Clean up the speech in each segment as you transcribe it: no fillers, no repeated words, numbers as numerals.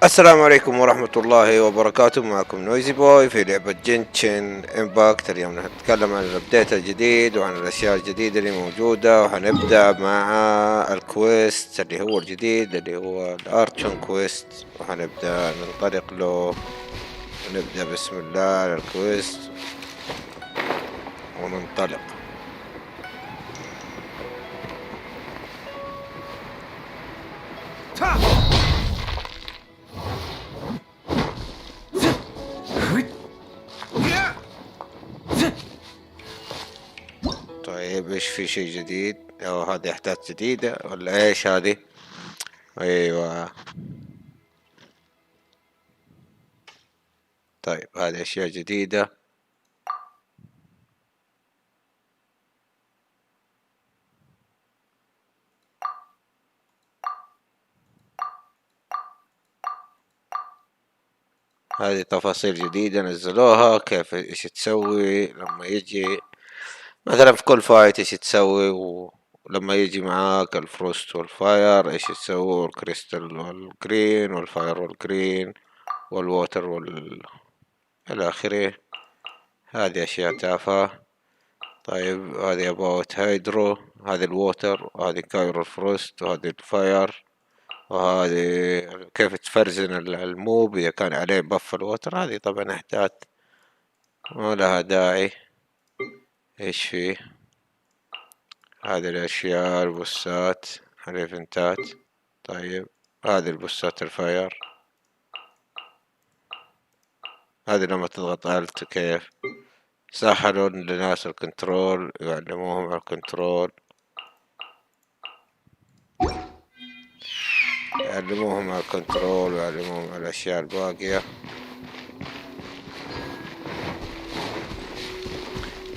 السلام عليكم ورحمة الله وبركاته. معكم نويزي بوي في لعبة جنشن امباكت. اليوم نتكلم عن الابديت الجديد وعن الاشياء الجديدة اللي موجودة، وحنبدأ مع الكويست اللي هو الجديد اللي هو الارشون كويست، وحنبدأ ننطلق له ونبدأ بسم الله على الكويست وننطلق. طيب ايش في شيء جديد؟ او هذه احداث جديدة ولا ايش هذه؟ ايوه طيب هذه اشياء جديدة. هذه تفاصيل جديدة نزلوها، كيف ايش تسوي لما يجي مثلا في كل فايت ايش تسوي، ولما يجي معاك الفروست والفاير ايش تسوي، والكريستال والجرين والفاير والجرين والووتر الى اخره. هذه اشياء تافهة. طيب هذه اباوت هيدرو، هذه الووتر، وهذه كايرو الفروست، وهذه الفاير، وهذه كيف تفرزن الموب اذا كان عليه بف الووتر. هذه طبعا احداث ما لها داعي. ايش فيه؟ هذه الاشياء البوسات الايفنتات. طيب هذه البوسات الفاير، هذه لما تضغط الت كيف سهلوا لناس الكنترول، يعلموهم على الكنترول، يعلموهم على الكنترول ويعلموهم على الاشياء الباقية.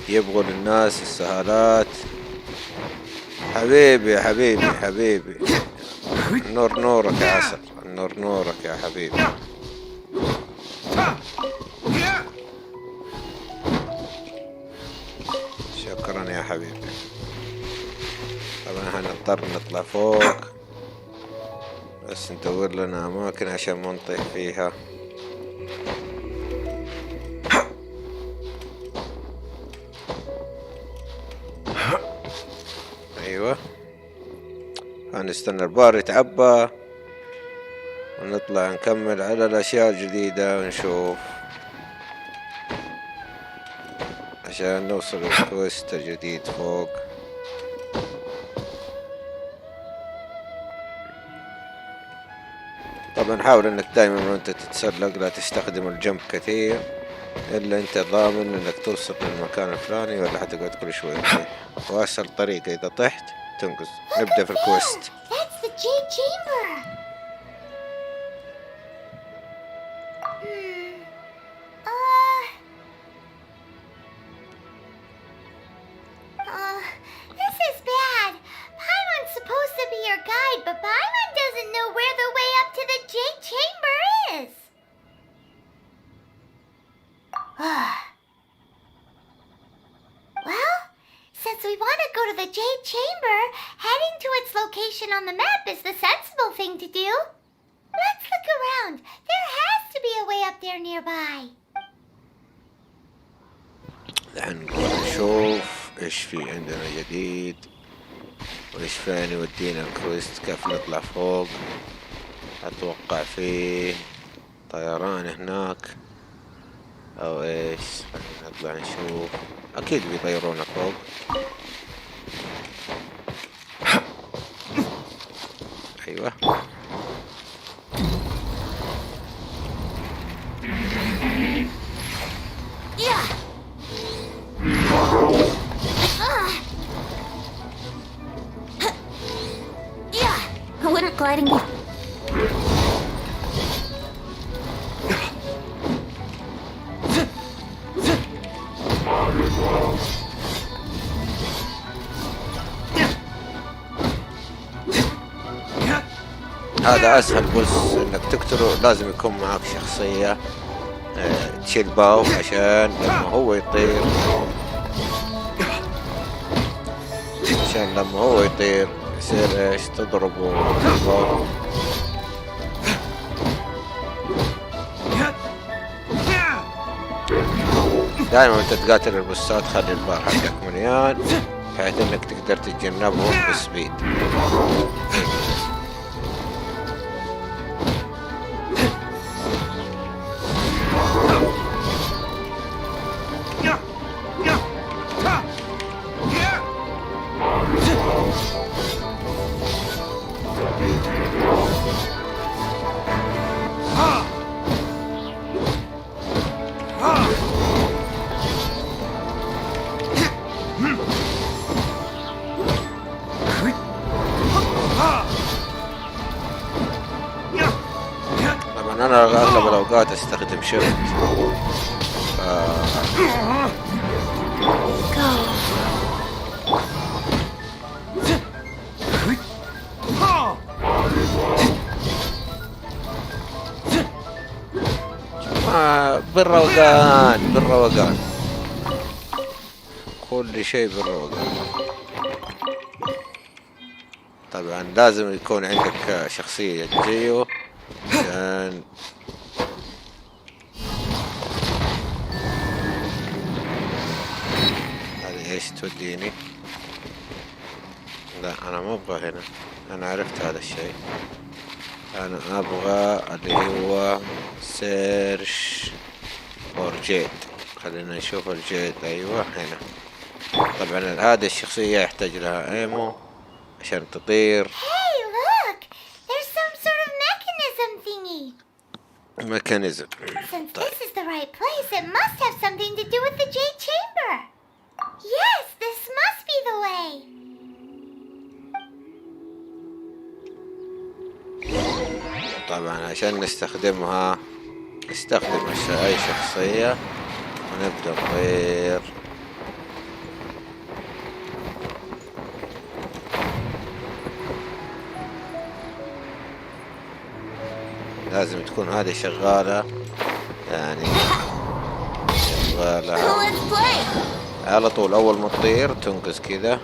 يبغوا للناس السهالات. حبيبي يا حبيبي حبيبي، النور نورك يا عسل، النور نورك يا حبيبي. شكرا يا حبيبي. طبعا هنضطر نطلع فوق، بس ندور لنا اماكن عشان ما نطيح فيها. ايوه هنستنى البار يتعبى ونطلع نكمل على الاشياء الجديدة ونشوف عشان نوصل للكويست الجديد فوق. طبعا حاول انك دايما وانت تتسلق لا تستخدم الجمب كثير، الا انت ضامن انك توصل للمكان الفلاني ولا حتقعد كل شوي تطيح. واسهل طريقة اذا طحت تنقذ. نبدأ في الكويست. On the map is the sensible thing to do. Let's look around. There has to be a way up there nearby. الحين نروح نشوف ايش في عندنا جديد وايش فين يودينا الكويست، كيف نطلع فوق. اتوقع في طيران هناك او ايش. خلينا نطلع نشوف، اكيد بيطيرونا فوق. ايوه I wouldn't gliding you. هذا اسهل بوس انك تقتله. لازم يكون معك شخصية تشيل باو عشان لما هو يطير، عشان لما هو يطير يصير ايش تضربه بالباو دائما وانت تقاتل البوسات خلي البار حقك مليان بحيث انك تقدر تتجنبهم بسبيد. أنا أغلب الأوقات أستخدم شفت بالروقان بالروقان، كل شيء بالروقان. طبعا لازم يكون عندك شخصية جيو عشان هذه ايش توديني. لا انا ما ابغى هنا، انا عرفت هذا الشيء. انا ابغى اللي هو سيرش فور جيد. خلينا نشوف الجيد. ايوه هنا. طبعا هذه الشخصية يحتاج لها ايمو عشان تطير. Hey, look! There's some sort of mechanism thingy. ميكانيزم. Since this is the right place, it must have something to do with the Jade Chamber. Yes, this must be the way. طبعا عشان نستخدمها نستخدم اي شخصية ونبدأ نطير. لازم تكون هذه شغالة، يعني شغالة على طول. أول ما تطير تنقز كذا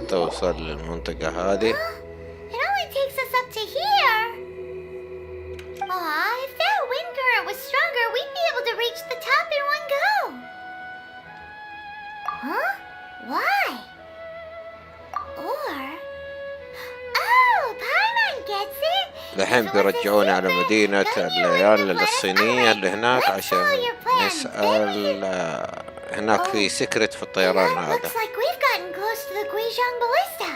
توصل للمنطقة هذه. It only takes us up to here. Aw, if that wind current was stronger, we'd be able to reach the top in one go. Huh? Why? Or... Oh, Paimon gets it. الحين بيرجعوني على مدينة العيال الصينية اللي هناك عشان نسأل. هناك في سكرت في الطيران هذا. Looks like we've gotten close to the Guizhong Ballista.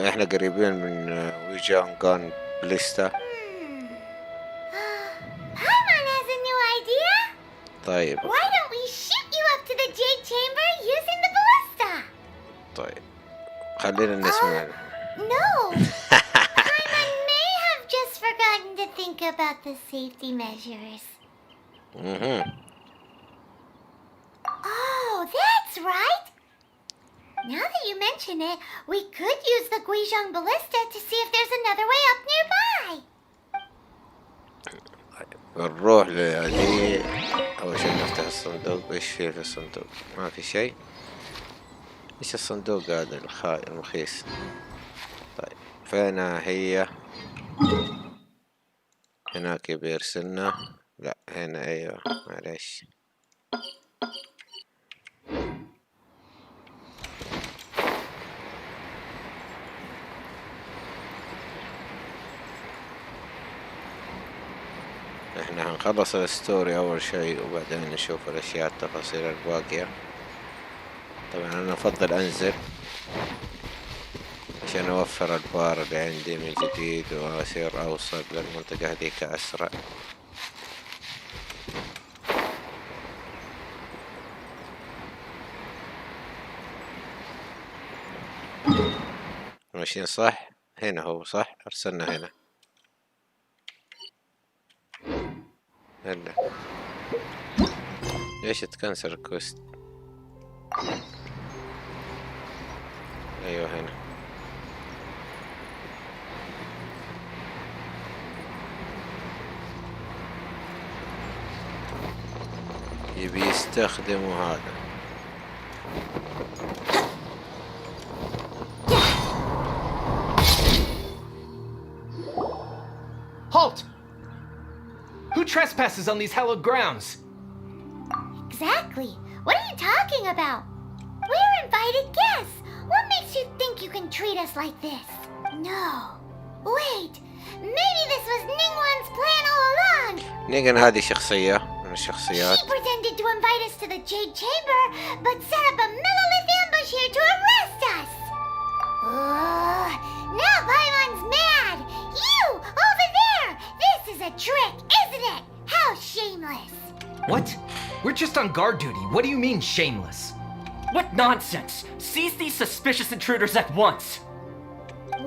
احنا قريبين من ويجانغان بليستا. Paimon has a new idea. طيب. Why don't we shoot you up to the Jade Chamber using the ballista? طيب خلينا نسمع. No. Paimon may have just forgotten to think about the safety measures. Oh, that's right. Now that you mention it, we could use the Guizhong Ballista to see if there's another way up nearby. نروح لهذه. أول شيء نفتح الصندوق. إيش فيه في الصندوق؟ ما في شيء. إيش الصندوق هذا المخيس؟ طيب فين هي؟ هناك بيرسلنا. لا هنا. أيوة معليش. احنا هنخلص الستوري اول شيء وبعدين نشوف الاشياء التفاصيل الباقية. طبعا انا افضل انزل عشان اوفر البار اللي عندي من جديد واصير اوصل للمنطقة هذيك اسرع. ماشيين صح؟ هنا هو صح؟ ارسلنا هنا. هلا ليش تكنسل الكوست؟ ايوه هنا. يبي يستخدموا هذا. trespasses on these hallowed grounds? Exactly. What are you talking about? We're invited guests. What makes you think you can treat us like this? No. Wait. Maybe this was Ningwan's plan all along. نيجن هذه شخصية من الشخصيات. She pretended to invite us to the Jade Chamber, but set up a millilith ambush here to arrest us. Now Paimon's mad. You, over there. This is a trick, isn't it? How shameless. What? We're just on guard duty. What do you mean, shameless? What nonsense! Seize these suspicious intruders at once!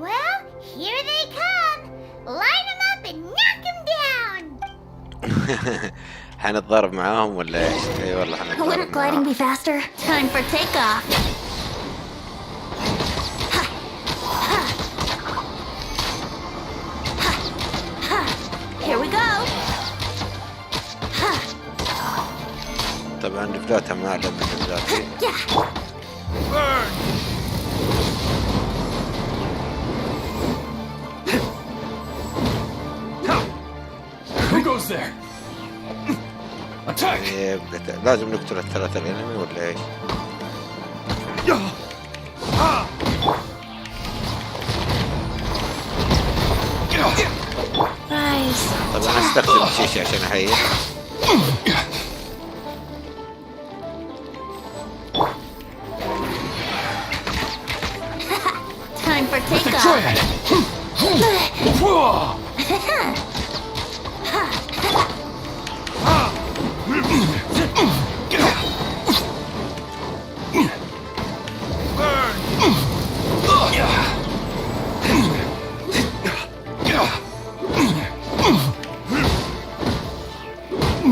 Well, here they come. Line them up and knock them down. حنتضارب معاهم ولا ايش؟ اي والله حنتضارب Wouldn't gliding معاهم. be faster? Time for takeoff. Here we go. طبعا نفلاتها ما اعلم من نفلاتي. Who goes there? Attack! لازم نقتل الثلاثة الانمي ولا ايش؟ Rise. طبعا استخدم الشيشة عشان احيي. Time for takeoff.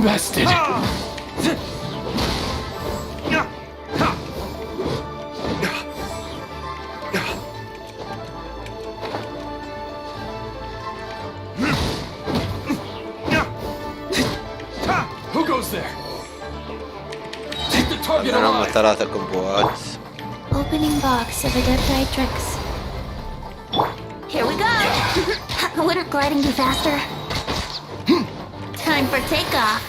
Bested. Who goes there? Take the target طبعا هم alive. ثلاثة كومبوات. Opening box of Adepti tricks. Here we go. Wouldn't gliding be faster? Time for takeoff.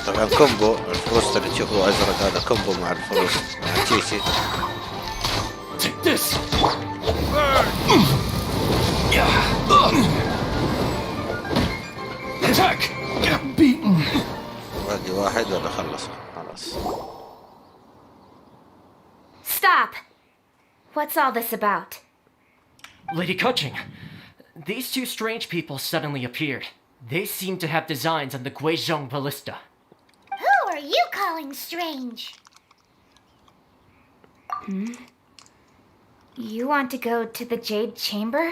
طبعا كومبو الفروست اللي تشوفه ازرق هذا كومبو مع الفروست مع تشيشي. Take this. Attack. Beaten. باقي واحد ولا خلصوا خلاص. Stop. What's all this about? Lady Kuching, these two strange people suddenly appeared. They seem to have designs on the Guizhong ballista. Who are you calling strange? You want to go to the Jade Chamber?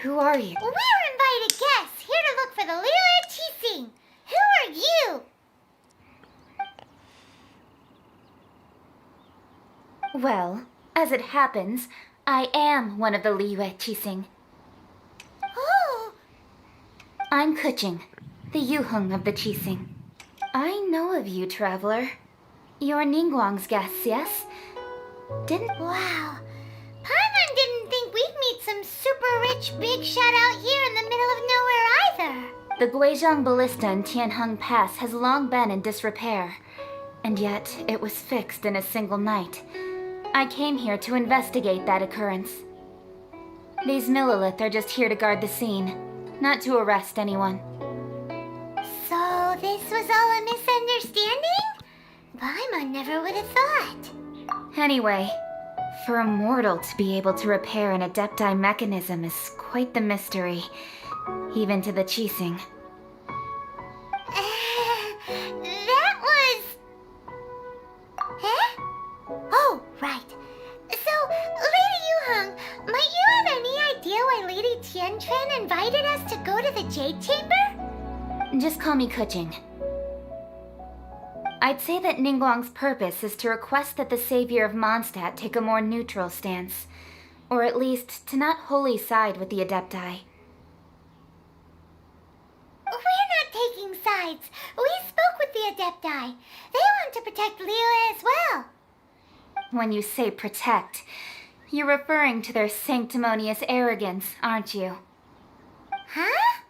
Who are you? We're invited guests here to look for the Lila Chising. Who are you? Well, as it happens, I am one of the Liyue Chising. Oh! I'm Kuching, the Yuheng of the Chising. I know of you, traveler. You're Ningguang's guests, yes? Didn't... Wow. Paimon didn't think we'd meet some super rich big shot out here in the middle of nowhere either. The Guizhong ballista in Tianheng Pass has long been in disrepair. And yet, it was fixed in a single night. I came here to investigate that occurrence. These Millilith are just here to guard the scene, not to arrest anyone. So this was all a misunderstanding? Paimon never would have thought. Anyway, for a mortal to be able to repair an Adepti mechanism is quite the mystery, even to the Chising. That was... Huh? Oh, right. So, Lady Yuheng, might you have any idea why Lady Tianquan invited us to go to the Jade Chamber? Just call me Kuching. I'd say that Ningguang's purpose is to request that the savior of Mondstadt take a more neutral stance, or at least to not wholly side with the Adepti. We're not taking sides. We spoke with the Adepti. They want to protect Liyue as well. When you say protect, you're referring to their sanctimonious arrogance, aren't you? Huh?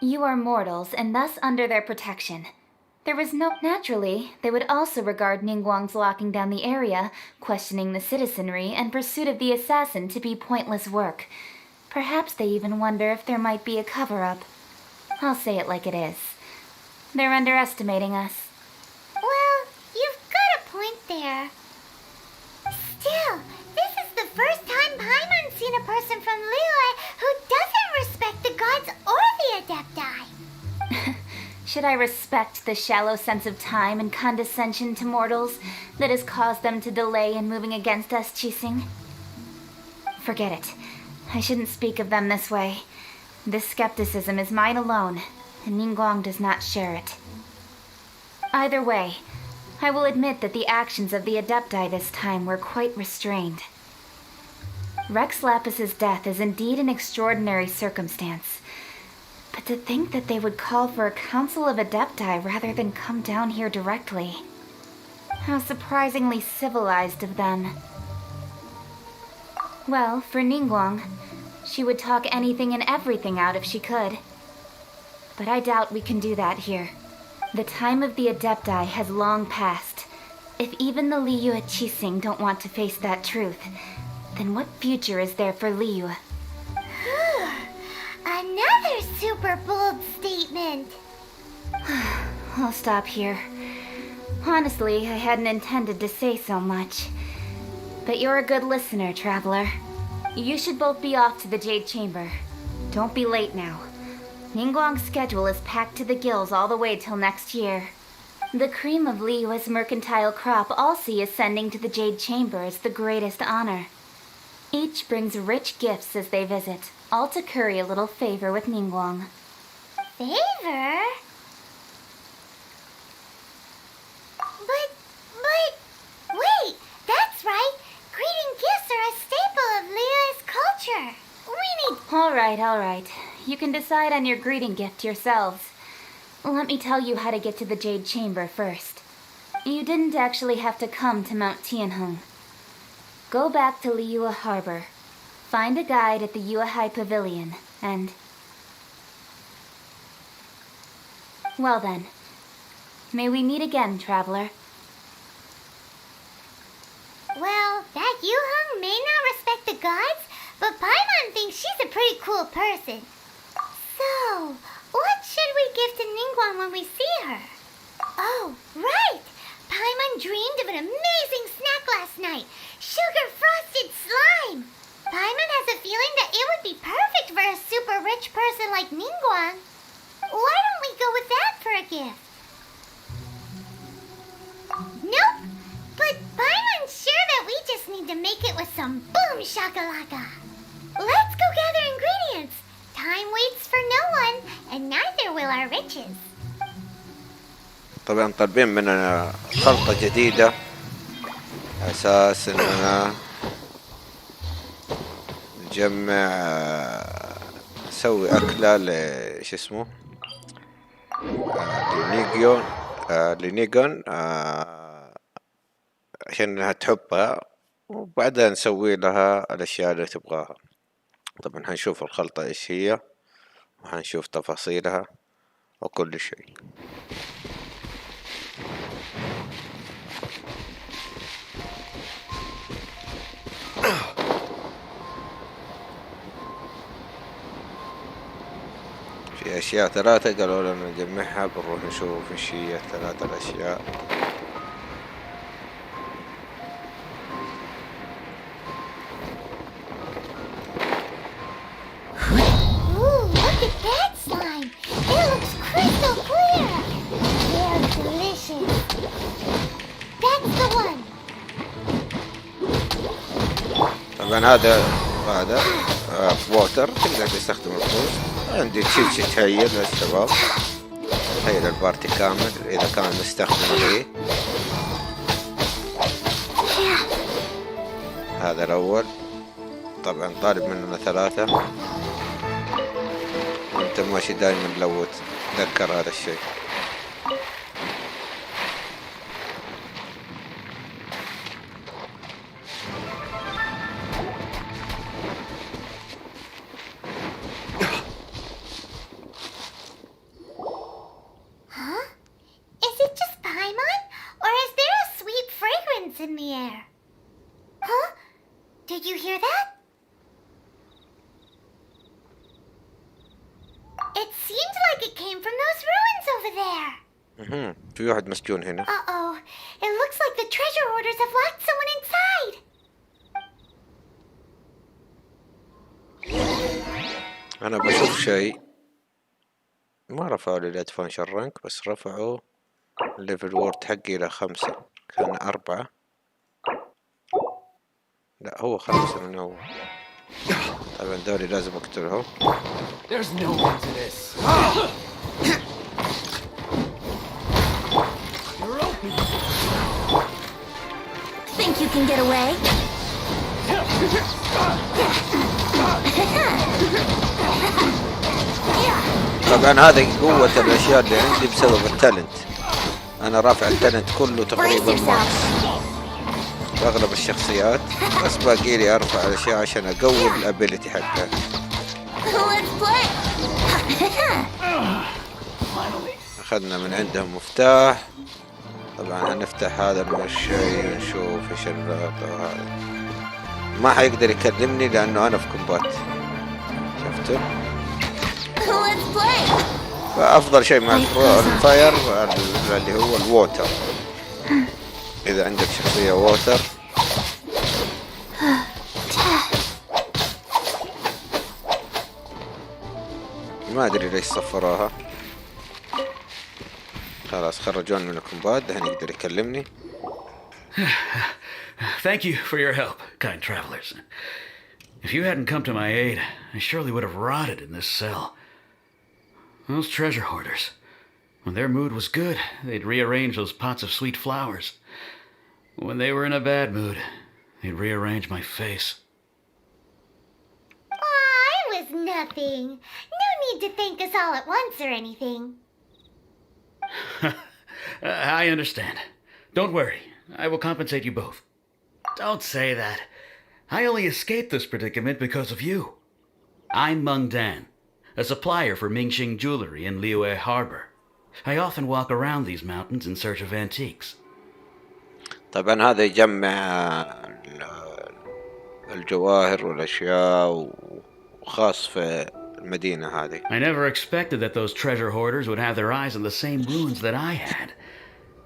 You are mortals and thus under their protection. There was no... Naturally, they would also regard Ningguang's locking down the area, questioning the citizenry, and pursuit of the assassin to be pointless work. Perhaps they even wonder if there might be a cover-up. I'll say it like it is. They're underestimating us. Well, you've got a point there. Still, this is the first time Paimon's seen a person from Liyue who doesn't respect the gods or the Adepti. Should I respect the shallow sense of time and condescension to mortals that has caused them to delay in moving against us, Qixing? Forget it. I shouldn't speak of them this way. This skepticism is mine alone, and Ningguang does not share it. Either way, I will admit that the actions of the Adepti this time were quite restrained. Rex Lapis's death is indeed an extraordinary circumstance. But to think that they would call for a council of Adepti rather than come down here directly. How surprisingly civilized of them. Well, for Ningguang, she would talk anything and everything out if she could. But I doubt we can do that here. The time of the Adepti has long passed. If even the Liyue Qixing don't want to face that truth, then what future is there for Liyue? Another super bold statement. I'll stop here. Honestly, I hadn't intended to say so much. But you're a good listener, Traveler. You should both be off to the Jade Chamber. Don't be late now. Ningguang's schedule is packed to the gills all the way till next year. The cream of Liyue's mercantile crop all see ascending to the Jade Chamber as the greatest honor. Each brings rich gifts as they visit, all to curry a little favor with Ningguang. Favor? But, wait, that's right. Greeting gifts are a staple of Liyue's culture. We need... All right. You can decide on your greeting gift yourselves. Let me tell you how to get to the Jade Chamber first. You didn't actually have to come to Mount Tianheng. Go back to Liyue Harbor. Find a guide at the Yuehai Pavilion, and... Well then. May we meet again, Traveler. Well, that Yuheng may not respect the gods, but Paimon thinks she's a pretty cool person. So, what should we give to Ningguang when we see her? Oh, right! Paimon dreamed of an amazing snack last night. Sugar-frosted slime! Paimon has a feeling that it would be perfect for a super rich person like Ningguang. Why don't we go with that for a gift? Nope! But Paimon's sure that we just need to make it with some boom shakalaka. Let's go gather ingredients. Time waits for no one, and neither will our riches. طبعا طالبين مننا خلطة جديدة أساس إننا نجمع نسوي أكلة لإيش اسمه لنيجون عشان إنها تحبها وبعدها نسوي لها الأشياء اللي تبغاها. طبعا هنشوف الخلطة إيش هي وهنشوف تفاصيلها وكل شيء. في أشياء ثلاثة قالوا لنا نجمعها، بنروح نشوف إيش هي الثلاثة الأشياء. Ooh, look at that slime! It looks crystal clear! They're delicious! That's the one! طبعا هذا ووتر تقدر تستخدم الفوز. عندي تشيل تهيل للشباب، تهيل البارتي كامل إذا كان مستخدم عليه. هذا الأول. طبعا طالب مننا 3. وانت ماشي دايما لو تذكر هذا الشيء. It seemed like it came from those ruins over there. في واحد مسجون هنا. Uh-oh. It looks like the treasure hoarders have locked someone inside. أنا بشوف شيء. ما رفعوا لي الأدفانشر رانك، بس رفعوا الليفل وورد حقي إلى 5. كان 4. لا هو 5 من أول. طبعا دولي لازم أقتلهم. There's no end to this. You're open. Think you can get away? طبعا هذه قوة الأشياء اللي عندي بسبب التالنت. أنا رافع التالنت كله تقريبا ماكس أغلب الشخصيات، بس باقي لي أرفع الأشياء عشان أقوي الأبيليتي حقها. أخذنا من عندهم مفتاح. طبعا هنفتح هذا من الشيء نشوف إيش هذا. ما حيقدر يكلمني لأنه أنا في كومبات. شفتوا؟ فأفضل شيء مع الفاير اللي هو الووتر. إذا عندك شخصية ووتر ما أدري ليش صفروها. خلاص خرجون من الكومبات، دحين يقدر يكلمني. Thank you for your help, kind travelers. If you hadn't come to my aid, I surely would have rotted in this cell. Those treasure hoarders, when their mood was good, they'd rearrange those pots of sweet flowers. When they were in a bad mood, they'd rearrange my face. Aw, it was nothing. No need to thank us all at once or anything. I understand. Don't worry, I will compensate you both. Don't say that. I only escaped this predicament because of you. I'm Meng Dan, a supplier for Mingxing jewelry in Liyue Harbor. I often walk around these mountains in search of antiques. طبعا هذا يجمع الجواهر والأشياء وخاص في المدينة هذه. I never expected that those treasure hoarders would have their eyes on the same ruins that I had.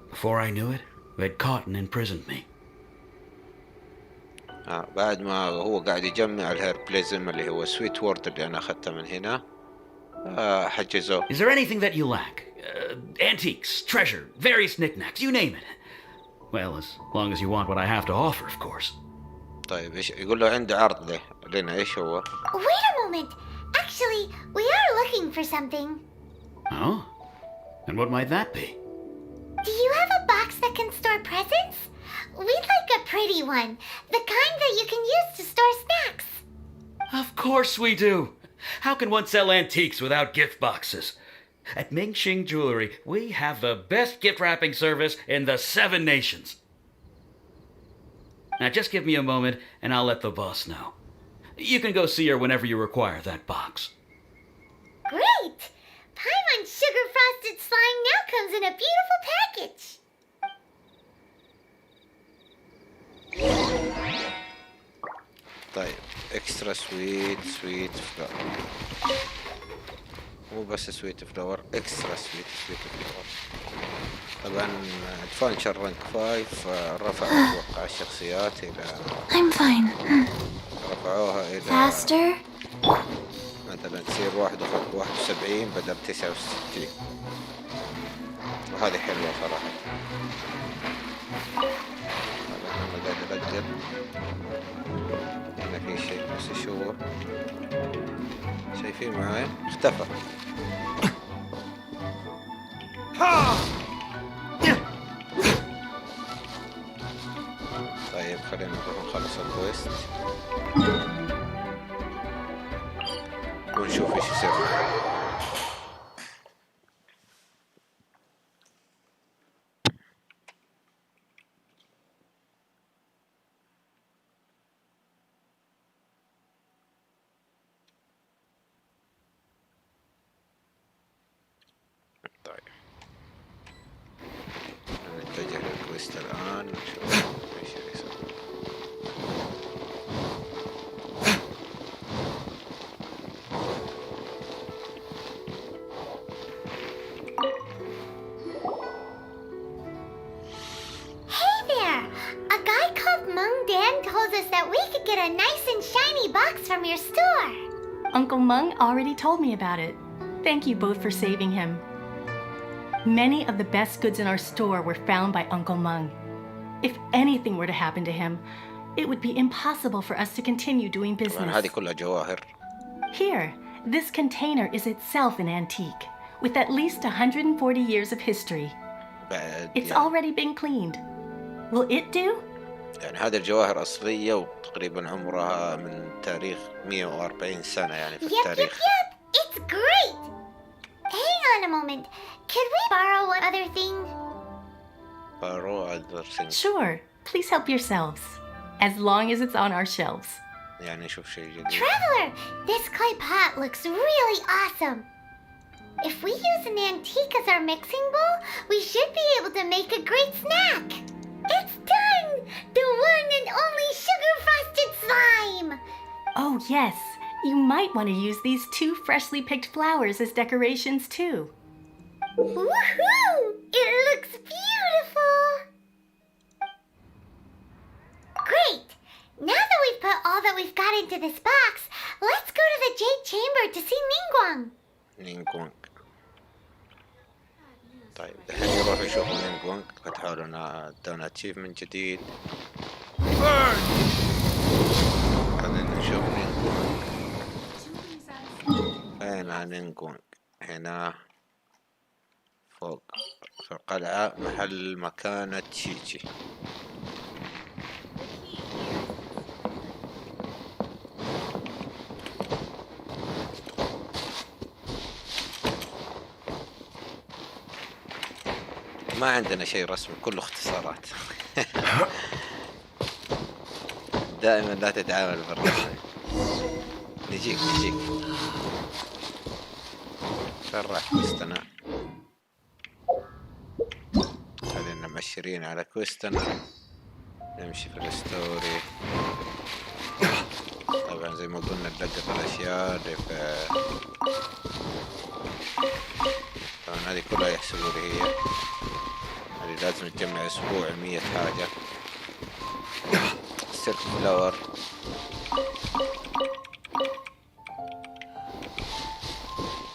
Before I knew it, they'd caught and imprisoned me. بعد ما هو قاعد يجمع الهيربليزم اللي هو سويت وورد اللي أنا أخذته من هنا حجزوه. Is there anything that you lack? Antiques, treasure, various knickknacks, you name it. Well, as long as you want what I have to offer, of course. طيب إيش يقول له عنده عرض له لنا إيش هو؟ Wait a moment. Actually, we are looking for something. Oh? And what might that be? Do you have a box that can store presents? We'd like a pretty one. The kind that you can use to store snacks. Of course we do. How can one sell antiques without gift boxes? At Mingxing Jewelry, we have the best gift wrapping service in the 7 nations. Now just give me a moment and I'll let the boss know. You can go see her whenever you require that box. Great! Paimon's sugar frosted slime now comes in a beautiful package. طيب اكسترا سويت فلاور، مو بس سويت فلاور، اكسترا سويت فلاور. طبعا ادفانشر رانك 5 رفع اتوقع الشخصيات الى I'm fine. رفعوها الى Faster? مثلا تصير 71 بدل 69، وهذه حلوة صراحة. أنا قاعد أبدل هنا في شيء بس إيش هو؟ شايفين معاي؟ اختفى. طيب خلينا نروح نخلص الكويست ونشوف ايش يصير. طيب نتجه للكويست الآن نشوف ايش يصير. get a nice and shiny box from your store. Uncle Mung already told me about it. Thank you both for saving him. Many of the best goods in our store were found by Uncle Mung. If anything were to happen to him, it would be impossible for us to continue doing طبعا business. هذه كلها جواهر. Here, this container is itself an antique, with at least 140 years of history. بعد It's يعني, already been cleaned. Will it do? يعني هذه الجواهر أصلية وتقريبا عمرها من تاريخ 140 سنة يعني في Yep, التاريخ. It's great. Hang on a moment. Could we borrow one other thing? Borrow other things. Sure, please help yourselves, as long as it's on our shelves. يعني شوف شيء جديد. Traveler, this clay pot looks really awesome. If we use an antique as our mixing bowl, we should be able to make a great snack. It's done! The one and only sugar-frosted slime! Oh yes, you might want to use these 2 freshly picked flowers as decorations too. Woohoo! It looks beautiful! Great! Now that we've put all that we've got into this box, let's go to the Jade Chamber to see Ningguang. نينغوانغ. طيب الحين يروح يشوف نينغوانغ. فتحوا لنا ادونا اتشيفمنت جديد. خلينا نشوف نينغوانغ. هنا نينغوانغ. هنا فوق في القلعة محل مكانة تشيجي. ما عندنا شيء رسمي كله اختصارات. دائما لا تتعامل بالرسمي. نجيك شرح كويستنا. خلينا مؤشرين على كويستنا. نمشي في الستوري. طبعا زي ما قلنا نلقط الاشياء اللي في طبعا هذه كلها يحسبوا لي هي. هذه لازم تجمع اسبوع 100 حاجة. سيرك فلاور.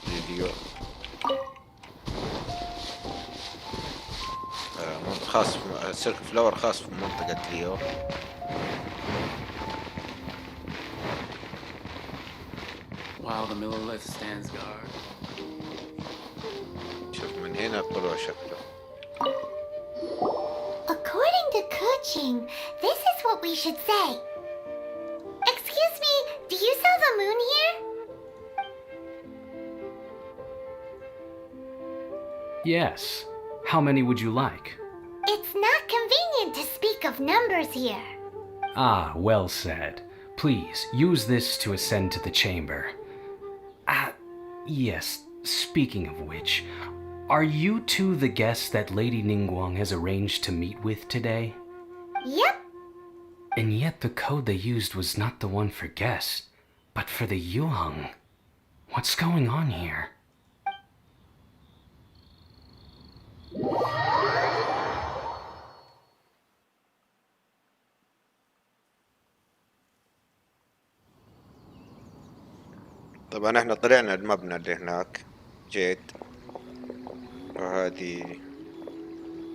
فيديو خاص سيرك فلاور خاص في منطقة ليو. While the Millilith stands guard. شوف من هنا الطلوع شكله. According to Kuching, this is what we should say. Excuse me, do you sell the moon here? Yes. How many would you like? It's not convenient to speak of numbers here. Ah, well said. Please, use this to ascend to the chamber. Yes, speaking of which, are you two the guests that Lady Ningguang has arranged to meet with today? Yep. And yet the code they used was not the one for guests, but for the Yuheng. What's going on here? طبعا احنا طلعنا المبنى اللي هناك جيد. وهذه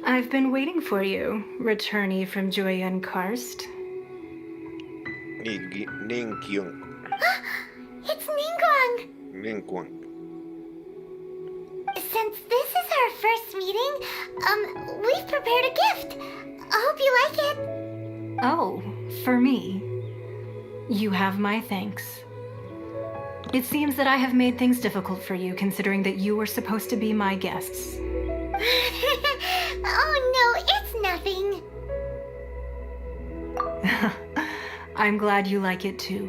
I've been waiting for you, returnee from Joyen Karst. نينغ يونغ. It's Ningguang. نينغوانغ. Since this is our first meeting, we've prepared a gift. I hope you like it. Oh, for me. You have my thanks. It seems that I have made things difficult for you, considering that you were supposed to be my guests. Oh no, it's nothing. I'm glad you like it too.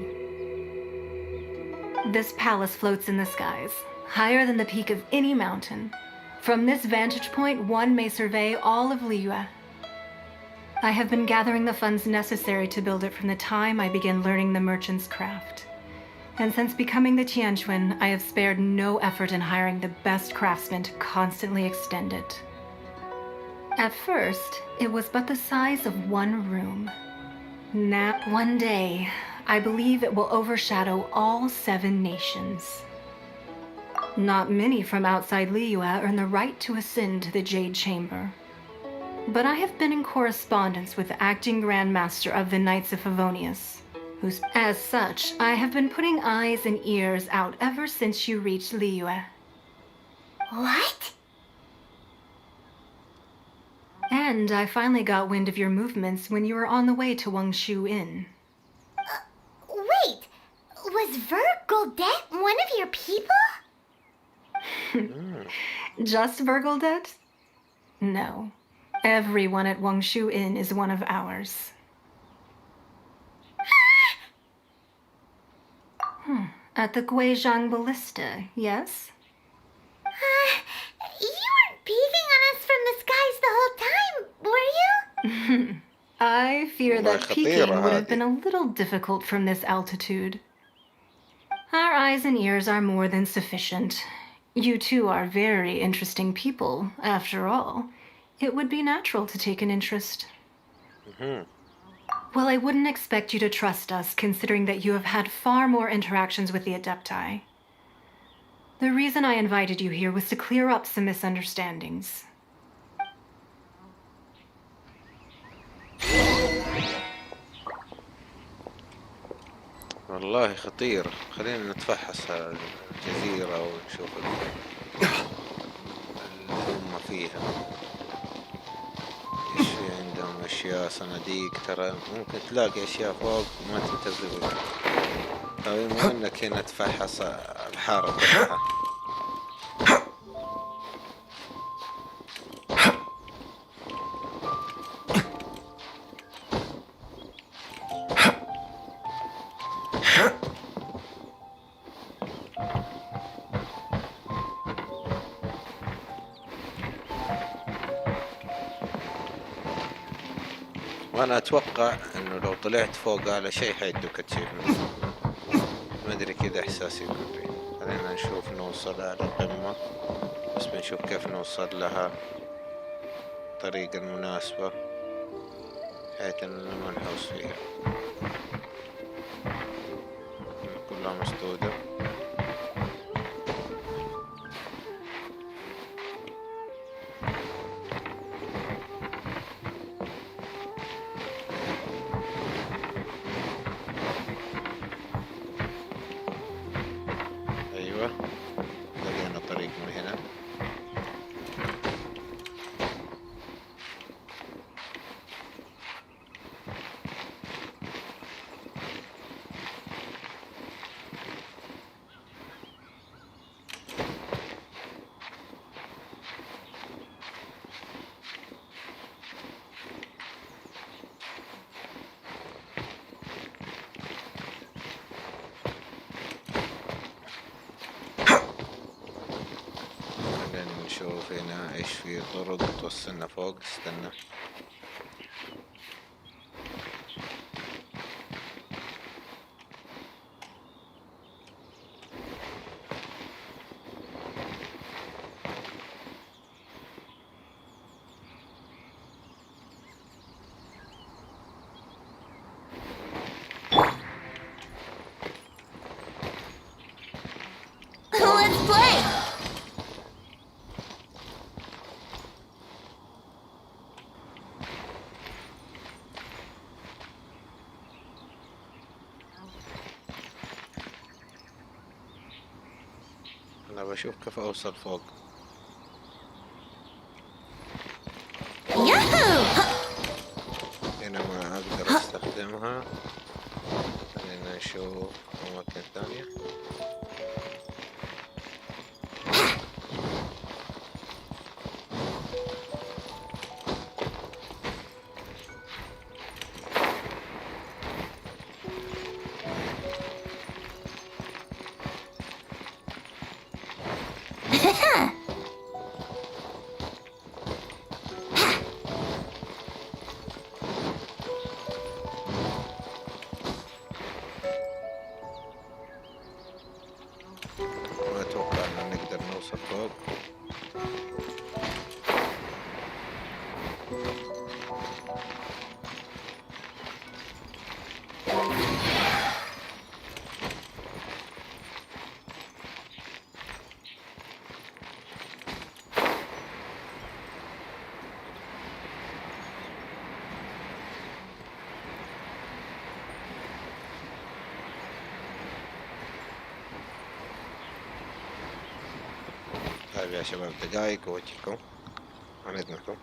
This palace floats in the skies, higher than the peak of any mountain. From this vantage point, one may survey all of Liyue. I have been gathering the funds necessary to build it from the time I began learning the merchant's craft. And since becoming the Tianquan, I have spared no effort in hiring the best craftsmen to constantly extend it. At first, it was but the size of one room. Now, one day, I believe it will overshadow all 7 nations. Not many from outside Liyue earn the right to ascend to the Jade Chamber. But I have been in correspondence with the acting Grandmaster of the Knights of Favonius, who's... As such, I have been putting eyes and ears out ever since you reached Liyue. What? And I finally got wind of your movements when you were on the way to Wangshu Inn. Wait, was Vergoldet one of your people? Just Vergoldet? No. Everyone at Wangshu Inn is one of ours. At the Guizhang Ballista, yes? You weren't peeping on us from the skies the whole time, were you? I fear that والله peeking خطيرة would have هذه. been a little difficult from this altitude. Our eyes and ears are more than sufficient. You two are very interesting people, after all. It would be natural to take an interest. Well, I wouldn't expect you to trust us, considering that you have had far more interactions with the Adepti. The reason I invited you here was to clear up some misunderstandings. والله خطير. خلينا نتفحص الجزيرة ونشوف اللي هم فيها. ايش في عندهم اشياء صناديق، ترى ممكن تلاقي اشياء فوق ما تنتبه لها. طيب مو انك هنا تفحص الحارة كلها. وانا اتوقع انه لو طلعت فوق على شيء حيدوك اتشيفمنت. ما ادري كذا احساسي يقول لي. خلينا نشوف نوصل على القمة، بس بنشوف كيف نوصل لها الطريقة المناسبة بحيث اننا ما نحوس فيها. كلها مسدودة. لقينا طريق من هنا. نشوف هنا ايش في طرق توصلنا فوق. استنى. Let's play! انا بشوف كيف اوصل فوق. هنا ما اقدر استخدمها. خلينا نشوف اماكن ثانية. ما اتوقع ان نقدر نوصل فوق. يا شباب دقايق ووجهكم عن إذنكم.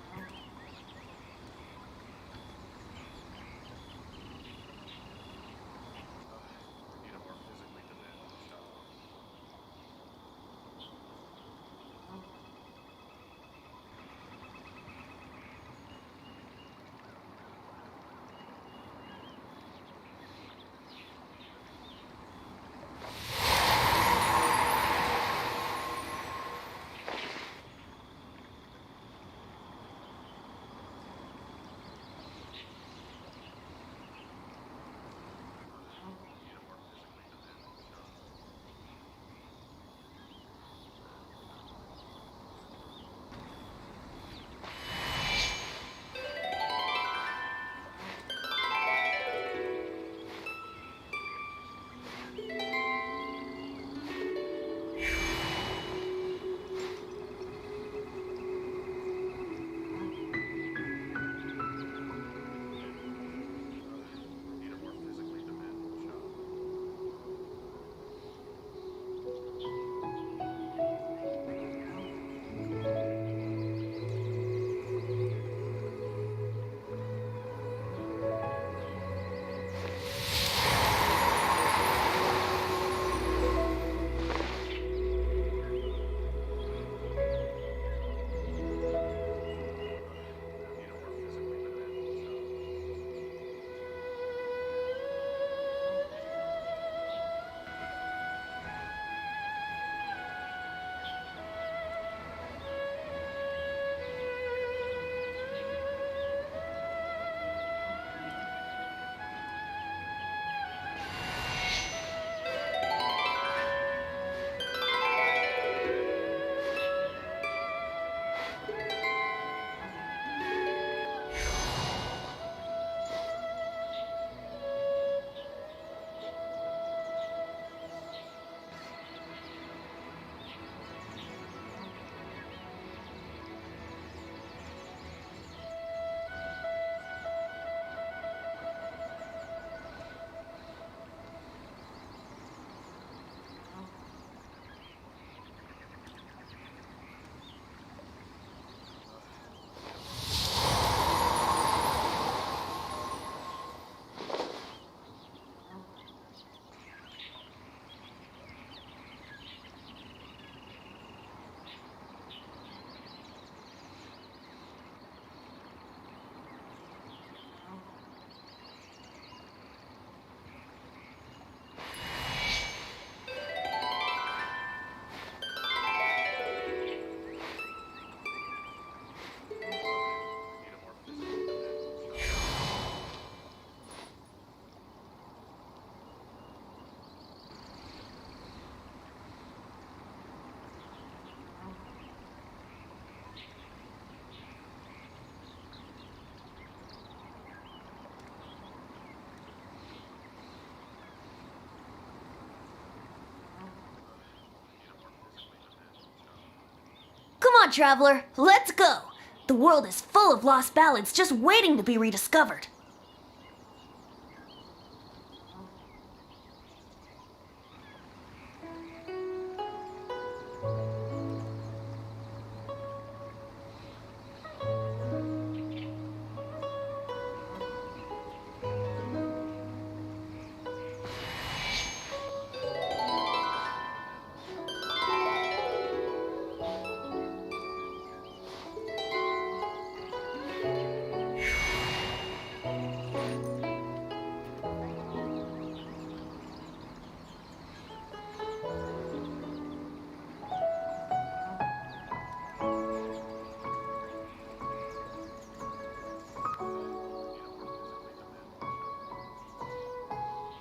Come on, traveler, let's go! The world is full of lost ballads just waiting to be rediscovered.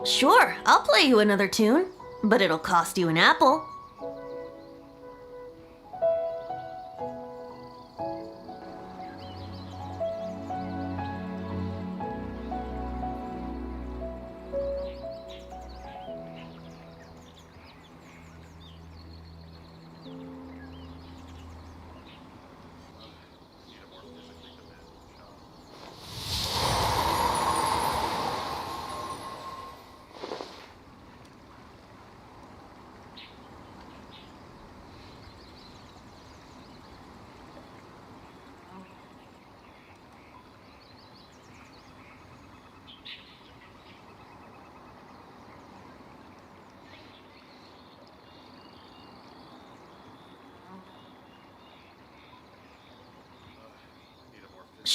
Sure, I'll play you another tune, but it'll cost you an apple.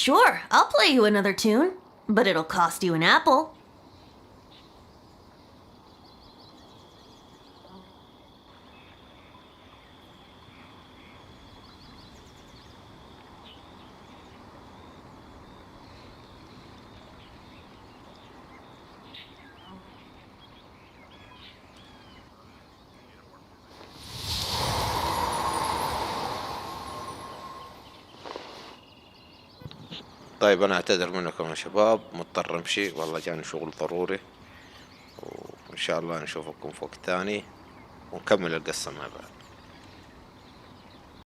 Sure, I'll play you another tune, but it'll cost you an apple. طيب انا اعتذر منكم يا شباب، مضطر امشي والله، جاني شغل ضروري، وان شاء الله نشوفكم في وقت تاني ونكمل القصة مع بعض.